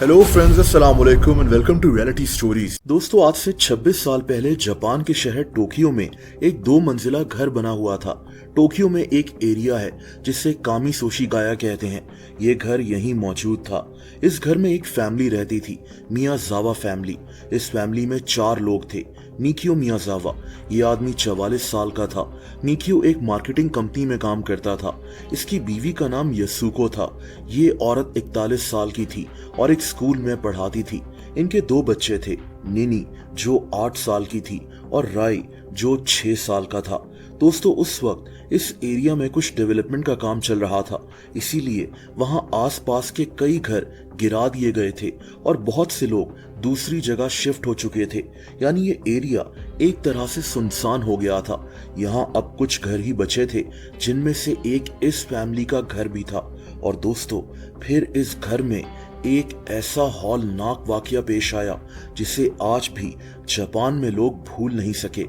Hello friends, अस्सलाम वालेकुम and welcome to reality stories. दोस्तों, आज से 26 साल पहले जापान के शहर टोक्यो में एक 2 मंजिला घर बना हुआ था। टोक्यो में एक एरिया है जिसे कामिसोशिगाया कहते हैं। ये घर यहीं मौजूद था। इस घर में एक फैमिली रहती थी, मियाजावा फैमिली। इस फैमिली में 4 लोग थे। मिकियो मियाजावा, ये आदमी 44 साल का था। मिकियो एक मार्केटिंग कंपनी में काम करता था। इसकी बीवी का नाम यसुको था। ये औरत 41 साल की थी और एक स्कूल में पढ़ाती थी। इनके 2 बच्चे थे, निनी जो 8 साल की थी और राई जो 6 साल का था। दोस्तों, उस वक्त इस एरिया में कुछ डेवलपमेंट का काम चल रहा था, इसीलिए वहां आसपास के कई घर गिरा दिए गए थे और बहुत से लोग दूसरी जगह शिफ्ट हो चुके थे। यानी ये एरिया एक तरह से सुनसान हो गया था। यहाँ अब कुछ घर ही बचे थे, जिनमें से एक इस फैमिली का घर भी था। और दोस्तों, फिर इस घर में एक ऐसा हौलनाक वाकया पेश आया जिसे आज भी जापान में लोग भूल नहीं सके।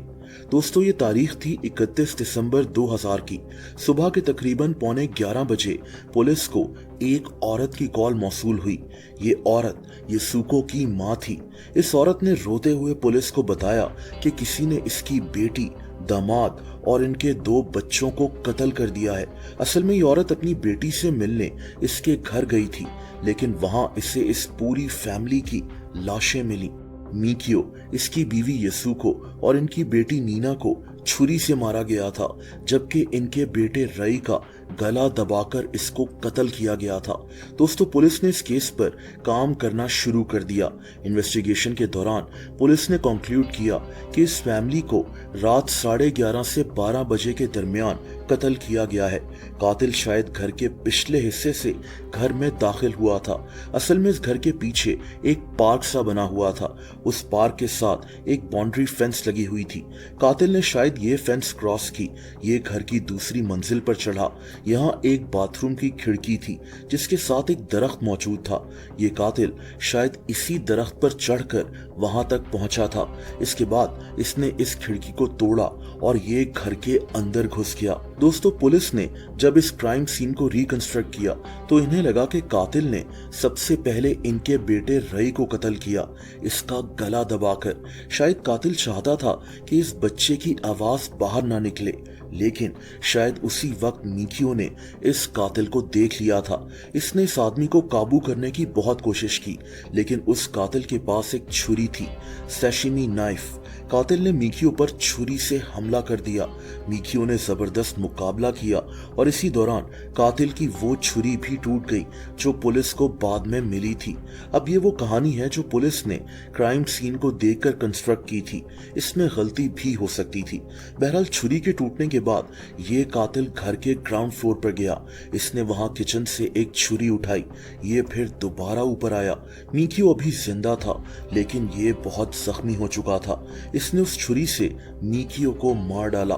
दोस्तों, ये तारीख थी 31 दिसंबर 2000 की। सुबह के तकरीबन 11:15 बजे पुलिस को एक औरत की कॉल मौसूल हुई। ये औरत यसुको की मां थी। इस औरत ने रोते हुए पुलिस को बताया कि किसी ने इसकी बेटी, दामाद और इनके 2 बच्चों को कत्ल कर दिया है। असल में ये औरत अपनी बेटी से मिलने इसके घर गई थी, लेकिन वहां इसे इस पूरी फैमिली की लाशें मिली। मिकियो, इसकी बीवी यसुको और इनकी बेटी नीना को छुरी से मारा गया था, जबकि इनके बेटे रई का गला दबाकर इसको कत्ल किया गया था। दोस्तों, पुलिस ने इस केस पर काम करना शुरू कर दिया। इन्वेस्टिगेशन के दौरान पुलिस ने कंक्लूड किया कि इस फैमिली को रात 11:30 से 12 बजे के दरमियान कत्ल किया गया है। कातिल शायद घर के पिछले हिस्से से घर में दाखिल हुआ था। असल में इस घर के पीछे एक पार्क सा बना हुआ था। उस पार्क के साथ एक बाउंड्री फेंस लगी हुई थी। कातिल ने शायद ये फेंस क्रॉस की ये घर की दूसरी मंजिल पर चढ़ा। यहाँ एक बाथरूम की खिड़की थी जिसके साथ एक दरख्त मौजूद था। ये कातिल शायद इसी दरख्त पर चढ़कर वहां तक पहुंचा था। इसके बाद इसने इस खिड़की को तोड़ा और ये घर के अंदर घुस गया। दोस्तों, पुलिस ने जब इस क्राइम सीन को रिकंस्ट्रक्ट किया तो इन्हें लगा कि कातिल ने सबसे पहले इनके बेटे रई को कत्ल किया, इसका गला दबाकर। शायद कातिल चाहता था कि इस बच्चे की आवाज बाहर ना निकले, लेकिन शायद उसी वक्त मिकियो ने इस कातिल को देख लिया था। इसने इस आदमी को काबू करने की बहुत कोशिश की, लेकिन उस कातिल के पास एक छुरी थी, सैशिमी नाइफ। कातिल ने मिकियो पर छुरी से हमला कर दिया। मिकियो ने जबरदस्त मुकाबला किया और इसी दौरान कातिल की वो छुरी भी टूट गई जो पुलिस को बाद में मिली थी। अब ये वो कहानी है जो पुलिस ने क्राइम सीन को देखकर कंस्ट्रक्ट की थी। इसमें गलती भी हो सकती थी। बहरहाल, छुरी के टूटने के बाद ये कातिल घर के ग्राउंड फ्लोर पर गया। इसने वहां किचन से एक छुरी उठाई। ये फिर दोबारा ऊपर आया। मिकियो अभी जिंदा था, लेकिन ये बहुत जख्मी हो चुका था। इसने उस छुरी से मिकियो को मार डाला।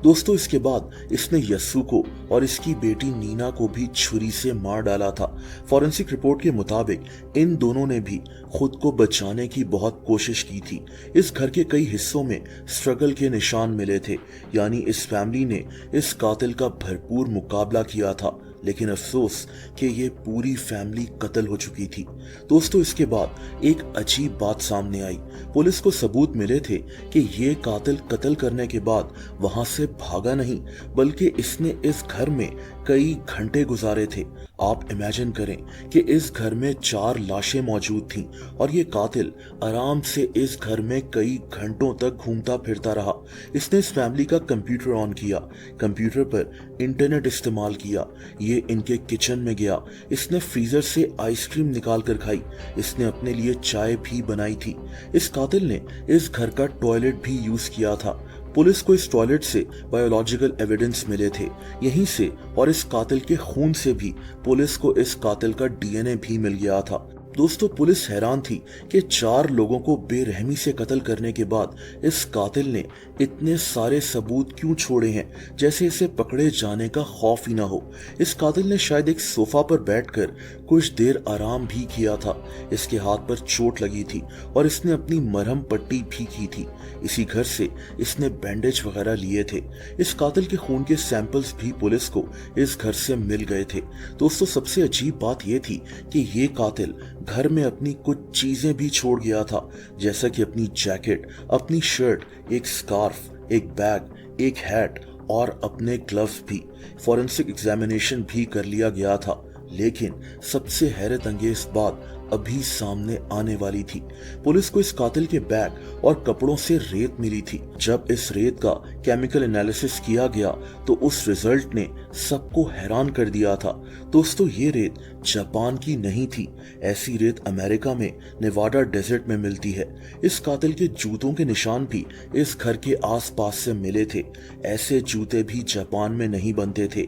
दोस्तों, इसके बाद इसने यसुको और इसकी बेटी नीना को भी छुरी से मार डाला था। फॉरेंसिक रिपोर्ट के मुताबिक इन दोनों ने भी खुद को बचाने की बहुत कोशिश की थी। इस घर के कई हिस्सों में स्ट्रगल के निशान मिले थे, यानी इस फैमिली ने इस कातिल का भरपूर मुकाबला किया था, लेकिन अफसोस कि ये पूरी फैमिली कत्ल हो चुकी थी। दोस्तों, इसके बाद एक अजीब बात सामने आई। पुलिस को सबूत मिले थे कि ये कातिल कत्ल करने के बाद वहां से भागा नहीं, बल्कि इसने इस घर में कई घंटे गुजारे थे। आप इमेजिन करें कि इस घर में 4 लाशें मौजूद थीं और ये कातिल आराम से इस घर में कई घंटों तक घूमता फिरता रहा। इसने इस फैमिली का कंप्यूटर ऑन किया, कंप्यूटर पर इंटरनेट इस्तेमाल किया। ये इनके किचन में गया। इसने फ्रीजर से आइसक्रीम निकाल कर खाई। इसने अपने लिए चाय भी बनाई थी। इस कातिल ने इस घर का टॉयलेट भी यूज किया था। पुलिस को इस टॉयलेट से बायोलॉजिकल एविडेंस मिले थे। यहीं से और इस कातिल के खून से भी पुलिस को इस कातिल का डीएनए भी मिल गया था। दोस्तों पुलिस हैरान थी कि 4 लोगों को बेरहमी से कत्ल करने के बाद इस कातिल ने इतने सारे सबूत क्यों छोड़े हैं, जैसे इसे पकड़े जाने का खौफ ही ना हो। इस कातिल ने शायद एक सोफा पर बैठकर कुछ देर आराम भी किया था। इसके हाथ पर चोट लगी थी और इसने अपनी मरहम पट्टी भी की थी। इसी घर से इसने बैंडेज वगैरह लिए थे। इस कातिल के खून के सैंपल्स भी पुलिस को इस घर से मिल गए थे। दोस्तों सबसे अजीब बात यह थी कि ये कातिल घर में अपनी कुछ चीजें भी छोड़ गया था, जैसा कि अपनी जैकेट, अपनी शर्ट, एक स्कार्फ, एक बैग, एक हैट और अपने ग्लव्स भी। फॉरेंसिक एग्जामिनेशन भी कर लिया गया था, लेकिन सबसे हैरत अंगेज बात अभी सामने आने वाली थी। पुलिस को इस कातिल के बैग और कपड़ों से रेत मिली थी। जब इस रेत का केमिकल एनालिसिस किया गया तो उस रिजल्ट ने सबको हैरान कर दिया था। दोस्तों ये रेत जापान की नहीं थी। ऐसी रेत अमेरिका में नेवाडा डेजर्ट में मिलती है। इस कातिल के जूतों के निशान भी इस घर के आसपास से मिले थे। ऐसे जूते भी जापान में नहीं बनते थे।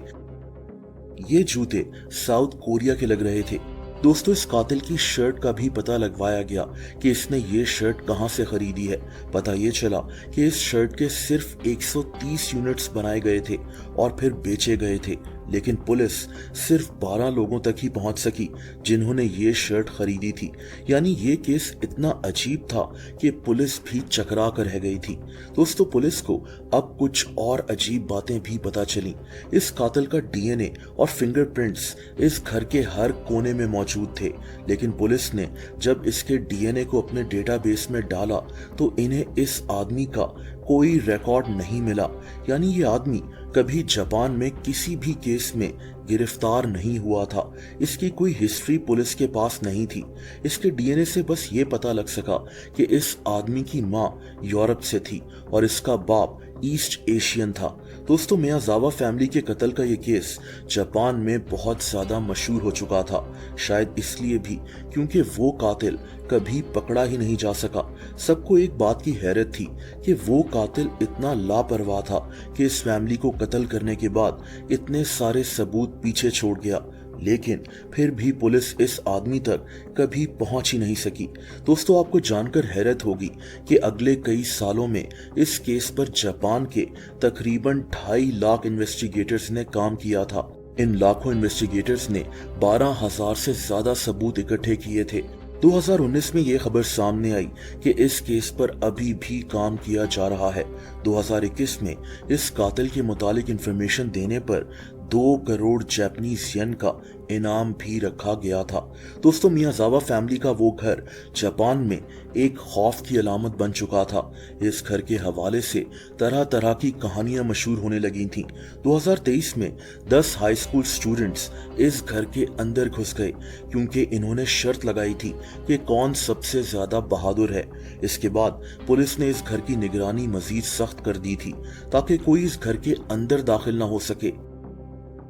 ये जूते साउथ कोरिया के लग रहे थे। दोस्तों इस कातिल की शर्ट का भी पता लगवाया गया कि इसने ये शर्ट कहां से खरीदी है। पता ये चला कि इस शर्ट के सिर्फ 130 यूनिट्स बनाए गए थे और फिर बेचे गए थे, लेकिन पुलिस सिर्फ 12 लोगों तक ही पहुंच सकी जिन्होंने ये शर्ट खरीदी थी। यानी ये केस इतना अजीब था कि पुलिस भी चकरा कर रह गई थी। दोस्तों पुलिस को अब कुछ और अजीब बातें भी पता चली। इस कातिल का डीएनए और फिंगरप्रिंट्स इस घर के हर कोने में मौजूद थे, लेकिन पुलिस ने जब इसके डीएनए को अपने डेटाबेस में डाला तो इन्हें इस आदमी का कोई रिकॉर्ड नहीं मिला। यानी ये आदमी कभी जापान में किसी भी केस में गिरफ्तार नहीं हुआ था। इसकी कोई हिस्ट्री पुलिस के पास नहीं थी। इसके डीएनए से बस ये पता लग सका कि इस आदमी की मां यूरोप से थी और इसका बाप ईस्ट एशियन था। दोस्तों मियाजावा फैमिली के कत्ल का ये केस जापान में बहुत ज्यादा मशहूर हो चुका था, शायद इसलिए भी क्योंकि वो कातिल कभी पकड़ा ही नहीं जा सका। सबको एक बात की हैरत थी कि वो कातिल इतना लापरवाह था कि इस फैमिली को कत्ल करने के बाद इतने सारे सबूत पीछे छोड़ गया, लेकिन फिर भी पुलिस इस आदमी तक कभी पहुंच ही नहीं सकी। दोस्तों आपको जानकर हैरत होगी कि अगले कई सालों में इस केस पर जापान के तकरीबन 2.5 लाख इन्वेस्टिगेटर्स ने काम किया था। इन लाखों इन्वेस्टिगेटर्स ने 12,000 से ज्यादा सबूत इकट्ठे किए थे। 2019 में ये खबर सामने आई कि इस केस पर अभी भी काम किया जा रहा है। 2021 में इस कातिल के मुतालिक इंफॉर्मेशन देने पर 2 करोड़ जापानीज येन का इनाम भी रखा गया था। दोस्तों मियाजावा फैमिली का वो घर जापान में एक खौफ की अलामत बन चुका था। इस घर के हवाले से तरह तरह की कहानियां मशहूर होने लगी थीं। 2023 में 10 हाई स्कूल स्टूडेंट्स इस घर के अंदर घुस गए क्योंकि इन्होंने शर्त लगाई थी कि कौन सबसे ज्यादा बहादुर है। इसके बाद पुलिस ने इस घर की निगरानी मजीद सख्त कर दी थी ताकि कोई इस घर के अंदर दाखिल न हो सके।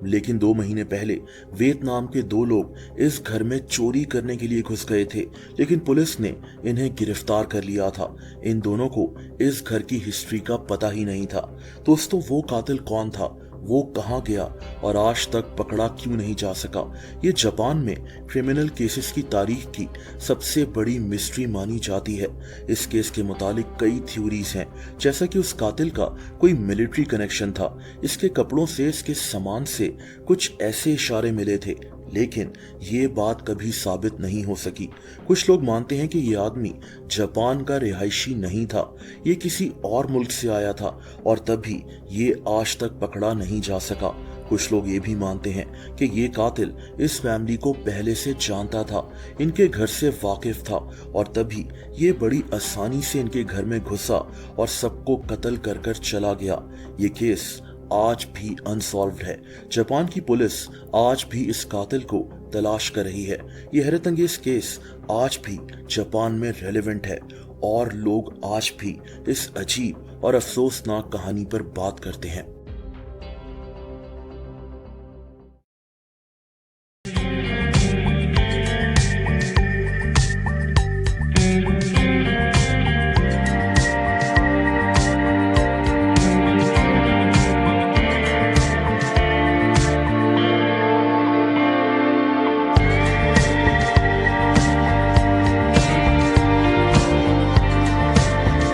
लेकिन 2 महीने पहले वियतनाम के 2 लोग इस घर में चोरी करने के लिए घुस गए थे, लेकिन पुलिस ने इन्हें गिरफ्तार कर लिया था। इन दोनों को इस घर की हिस्ट्री का पता ही नहीं था। दोस्तों वो कातिल कौन था, वो कहाँ गया और आज तक पकड़ा क्यों नहीं जा सका, ये जापान में क्रिमिनल केसेस की तारीख की सबसे बड़ी मिस्ट्री मानी जाती है। इस केस के मुतालिक कई थ्योरीज हैं, जैसा कि उस कातिल का कोई मिलिट्री कनेक्शन था। इसके कपड़ों से, इसके सामान से कुछ ऐसे इशारे मिले थे, लेकिन ये बात कभी साबित नहीं हो सकी। कुछ लोग मानते हैं कि ये आदमी जापान का रिहायशी नहीं था, ये किसी और मुल्क से आया था और तभी ये आज तक पकड़ा नहीं जा सका। कुछ लोग ये भी मानते हैं कि ये कातिल इस फैमिली को पहले से जानता था, इनके घर से वाकिफ था और तभी ये बड़ी आसानी से इनके घर में घुसा और सबको कत्ल कर कर चला गया। ये केस आज भी अनसॉल्व्ड है। जापान की पुलिस आज भी इस कातिल को तलाश कर रही है। यह हैरत अंगेज केस आज भी जापान में रेलेवेंट है और लोग आज भी इस अजीब और अफसोसनाक कहानी पर बात करते हैं।